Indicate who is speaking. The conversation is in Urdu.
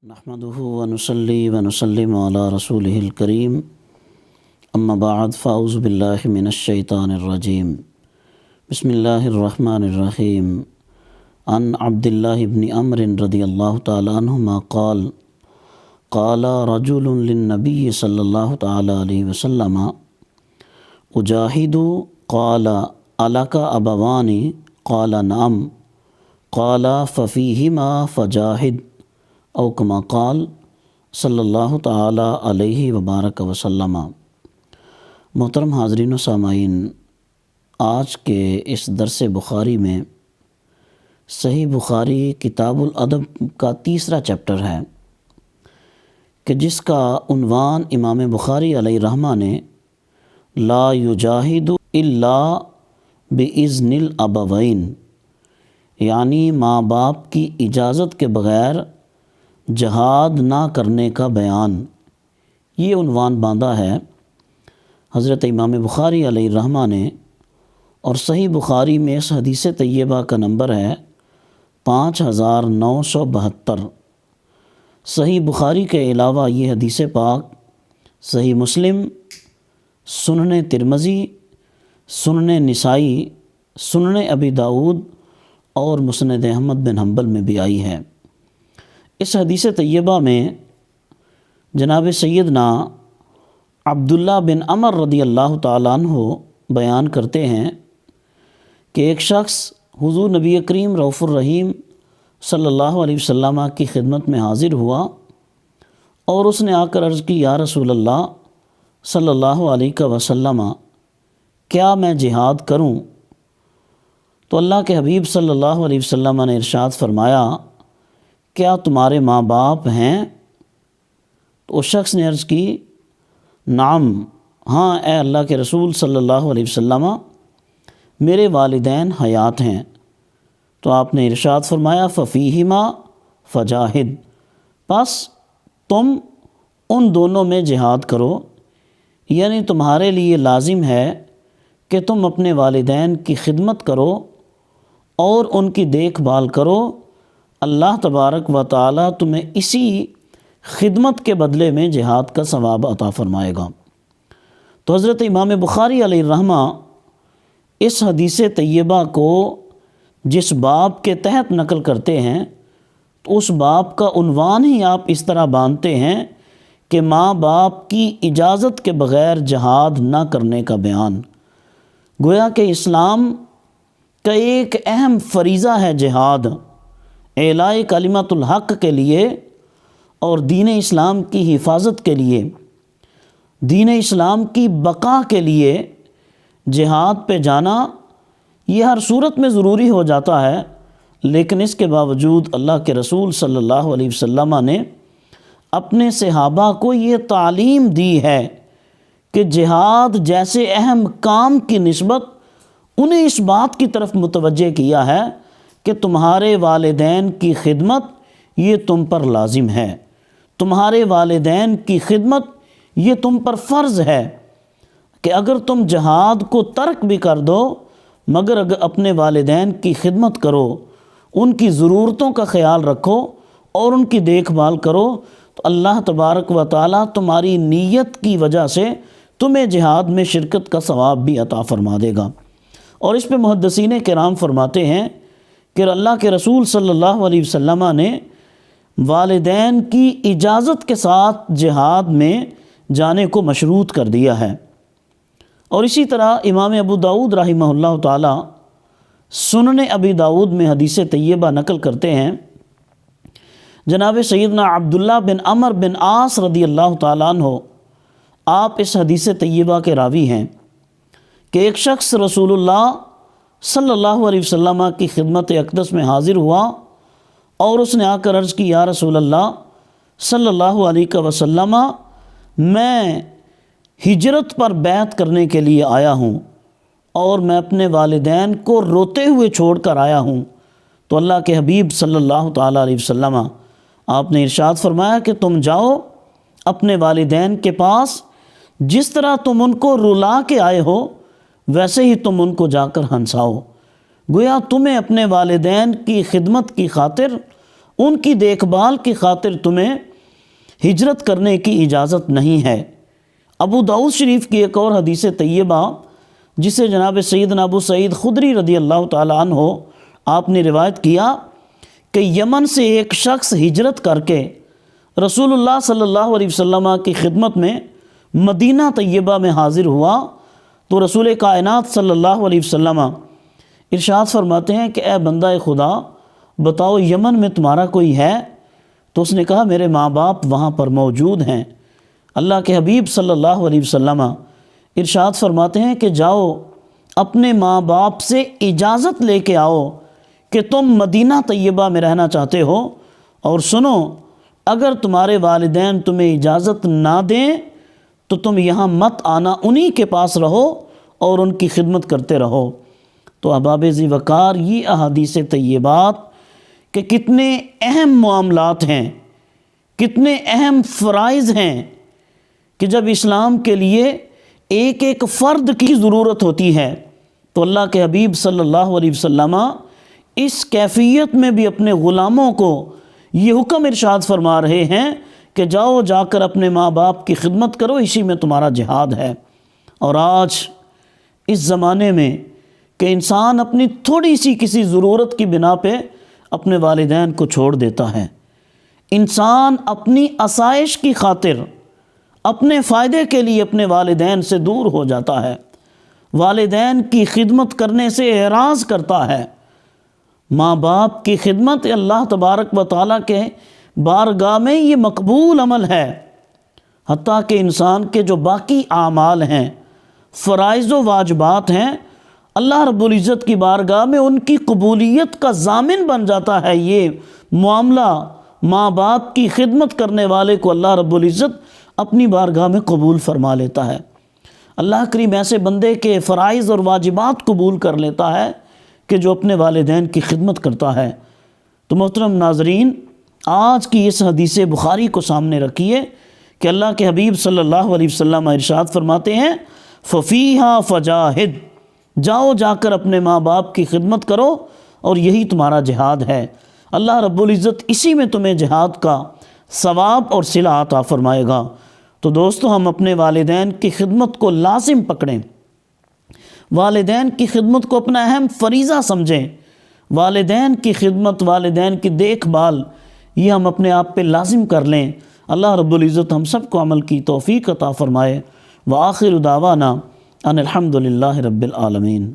Speaker 1: نحمده ونصلي ونسلم على رسوله الكريم اما بعد فاعوذ باللہ من الشیطان الرجیم بسم اللہ الرحمن الرحیم عن عبد اللہ بن عمرو رضی اللہ تعالی عنہما قال قال رجل للنبی صلی اللہ تعالی علیہ وسلم اجاہد قال الک ابوان قال نعم قال ففیہما فجاہد او کما قال صلی اللہ تعالی علیہ وبارک وسلم۔ محترم حاضرین و سامعین، آج کے اس درس بخاری میں صحیح بخاری کتاب الادب کا تیسرا چیپٹر ہے کہ جس کا عنوان امام بخاری علیہ الرحمہ نے لا یجاہد الا باذن الابوین، یعنی ماں باپ کی اجازت کے بغیر جہاد نہ کرنے کا بیان، یہ عنوان باندھا ہے حضرت امام بخاری علیہ الرحمہ نے، اور صحیح بخاری میں اس حدیث طیبہ کا نمبر ہے 5972۔ صحیح بخاری کے علاوہ یہ حدیث پاک صحیح مسلم، سنن ترمذی، سنن نسائی، سنن ابی داؤد اور مسند احمد بن حنبل میں بھی آئی ہے۔ اس حدیث طیبہ میں جناب سیدنا عبداللہ بن عمر رضی اللہ تعالیٰ عنہ بیان کرتے ہیں کہ ایک شخص حضور نبی کریم رؤوف الرحیم صلی اللہ علیہ وسلم کی خدمت میں حاضر ہوا اور اس نے آ کر عرض کی، یا رسول اللہ صلی اللہ علیہ وسلم، کیا میں جہاد کروں؟ تو اللہ کے حبیب صلی اللہ علیہ وسلم نے ارشاد فرمایا، کیا تمہارے ماں باپ ہیں؟ تو اس شخص نے عرض کی، نعم، ہاں اے اللہ کے رسول صلی اللہ علیہ وسلم، میرے والدین حیات ہیں۔ تو آپ نے ارشاد فرمایا، ففیہما فجاہد، پس تم ان دونوں میں جہاد کرو، یعنی تمہارے لیے لازم ہے کہ تم اپنے والدین کی خدمت کرو اور ان کی دیکھ بھال کرو، اللہ تبارک و تعالی تمہیں اسی خدمت کے بدلے میں جہاد کا ثواب عطا فرمائے گا۔ تو حضرت امام بخاری علیہ الرحمہ اس حدیث طیبہ کو جس باب کے تحت نقل کرتے ہیں تو اس باب کا عنوان ہی آپ اس طرح باندھتے ہیں کہ ماں باپ کی اجازت کے بغیر جہاد نہ کرنے کا بیان۔ گویا کہ اسلام کا ایک اہم فریضہ ہے جہاد، اعلاء کلمۃ الحق کے لیے اور دین اسلام کی حفاظت کے لیے، دین اسلام کی بقا کے لیے جہاد پہ جانا یہ ہر صورت میں ضروری ہو جاتا ہے، لیکن اس کے باوجود اللہ کے رسول صلی اللہ علیہ وسلم نے اپنے صحابہ کو یہ تعلیم دی ہے کہ جہاد جیسے اہم کام کی نسبت انہیں اس بات کی طرف متوجہ کیا ہے کہ تمہارے والدین کی خدمت یہ تم پر لازم ہے، تمہارے والدین کی خدمت یہ تم پر فرض ہے کہ اگر تم جہاد کو ترک بھی کر دو مگر اگر اپنے والدین کی خدمت کرو، ان کی ضرورتوں کا خیال رکھو اور ان کی دیکھ بھال کرو، تو اللہ تبارک و تعالیٰ تمہاری نیت کی وجہ سے تمہیں جہاد میں شرکت کا ثواب بھی عطا فرما دے گا۔ اور اس پہ محدثین کرام فرماتے ہیں کہ اللہ کے رسول صلی اللہ علیہ وسلم نے والدین کی اجازت کے ساتھ جہاد میں جانے کو مشروط کر دیا ہے۔ اور اسی طرح امام ابو داؤد رحمہ اللہ تعالی سنن ابی داؤد میں حدیث طیبہ نقل کرتے ہیں، جناب سیدنا عبداللہ بن عمر بن عاص رضی اللہ تعالیٰ عنہ آپ اس حدیث طیبہ کے راوی ہیں کہ ایک شخص رسول اللہ صلی اللہ علیہ وسلم کی خدمت اقدس میں حاضر ہوا اور اس نے آ کر عرض کی، یا رسول اللہ صلی اللہ علیہ وسلم، میں ہجرت پر بیعت کرنے کے لیے آیا ہوں اور میں اپنے والدین کو روتے ہوئے چھوڑ کر آیا ہوں۔ تو اللہ کے حبیب صلی اللہ تعالیٰ علیہ وسلم آپ نے ارشاد فرمایا کہ تم جاؤ اپنے والدین کے پاس، جس طرح تم ان کو رلا کے آئے ہو ویسے ہی تم ان کو جا کر ہنساؤ۔ گویا تمہیں اپنے والدین کی خدمت کی خاطر ان کی دیکھ بھال کی خاطر تمہیں ہجرت کرنے کی اجازت نہیں ہے۔ ابو داؤد شریف کی ایک اور حدیث طیبہ جسے جناب سیدنا ابو سعید خدری رضی اللہ تعالیٰ عنہ آپ نے روایت کیا کہ یمن سے ایک شخص ہجرت کر کے رسول اللہ صلی اللہ علیہ وسلم کی خدمت میں مدینہ طیبہ میں حاضر ہوا تو رسول کائنات صلی اللہ علیہ وسلم ارشاد فرماتے ہیں کہ اے بندہ خدا بتاؤ یمن میں تمہارا کوئی ہے؟ تو اس نے کہا میرے ماں باپ وہاں پر موجود ہیں۔ اللہ کے حبیب صلی اللہ علیہ وسلم ارشاد فرماتے ہیں کہ جاؤ اپنے ماں باپ سے اجازت لے کے آؤ کہ تم مدینہ طیبہ میں رہنا چاہتے ہو، اور سنو اگر تمہارے والدین تمہیں اجازت نہ دیں تو تم یہاں مت آنا، انہی کے پاس رہو اور ان کی خدمت کرتے رہو۔ تو احباب ذی وقار یہ احادیث طیبات کہ کتنے اہم معاملات ہیں، کتنے اہم فرائض ہیں کہ جب اسلام کے لیے ایک ایک فرد کی ضرورت ہوتی ہے تو اللہ کے حبیب صلی اللہ علیہ وسلم اس کیفیت میں بھی اپنے غلاموں کو یہ حکم ارشاد فرما رہے ہیں کہ جاؤ جا کر اپنے ماں باپ کی خدمت کرو، اسی میں تمہارا جہاد ہے۔ اور آج اس زمانے میں کہ انسان اپنی تھوڑی سی کسی ضرورت کی بنا پہ اپنے والدین کو چھوڑ دیتا ہے، انسان اپنی آسائش کی خاطر اپنے فائدے کے لیے اپنے والدین سے دور ہو جاتا ہے، والدین کی خدمت کرنے سے اعراض کرتا ہے۔ ماں باپ کی خدمت اللہ تبارک و تعالیٰ کے بارگاہ میں یہ مقبول عمل ہے، حتیٰ کہ انسان کے جو باقی اعمال ہیں، فرائض و واجبات ہیں، اللہ رب العزت کی بارگاہ میں ان کی قبولیت کا ضامن بن جاتا ہے۔ یہ معاملہ ماں باپ کی خدمت کرنے والے کو اللہ رب العزت اپنی بارگاہ میں قبول فرما لیتا ہے۔ اللہ کریم ایسے بندے کے فرائض اور واجبات قبول کر لیتا ہے کہ جو اپنے والدین کی خدمت کرتا ہے۔ تو محترم ناظرین، آج کی اس حدیث بخاری کو سامنے رکھیے کہ اللہ کے حبیب صلی اللہ علیہ وسلم ارشاد فرماتے ہیں فَفِيهَا فَجَاهِدْ، جاؤ جا کر اپنے ماں باپ کی خدمت کرو اور یہی تمہارا جہاد ہے۔ اللہ رب العزت اسی میں تمہیں جہاد کا ثواب اور صلہ عطا فرمائے گا۔ تو دوستو، ہم اپنے والدین کی خدمت کو لازم پکڑیں، والدین کی خدمت کو اپنا اہم فریضہ سمجھیں، والدین کی خدمت، والدین کی دیکھ بھال یہ ہم اپنے آپ پہ لازم کر لیں۔ اللہ رب العزت ہم سب کو عمل کی توفیق عطا فرمائے۔ وآخر دعوانا ان الحمد للہ رب العالمین۔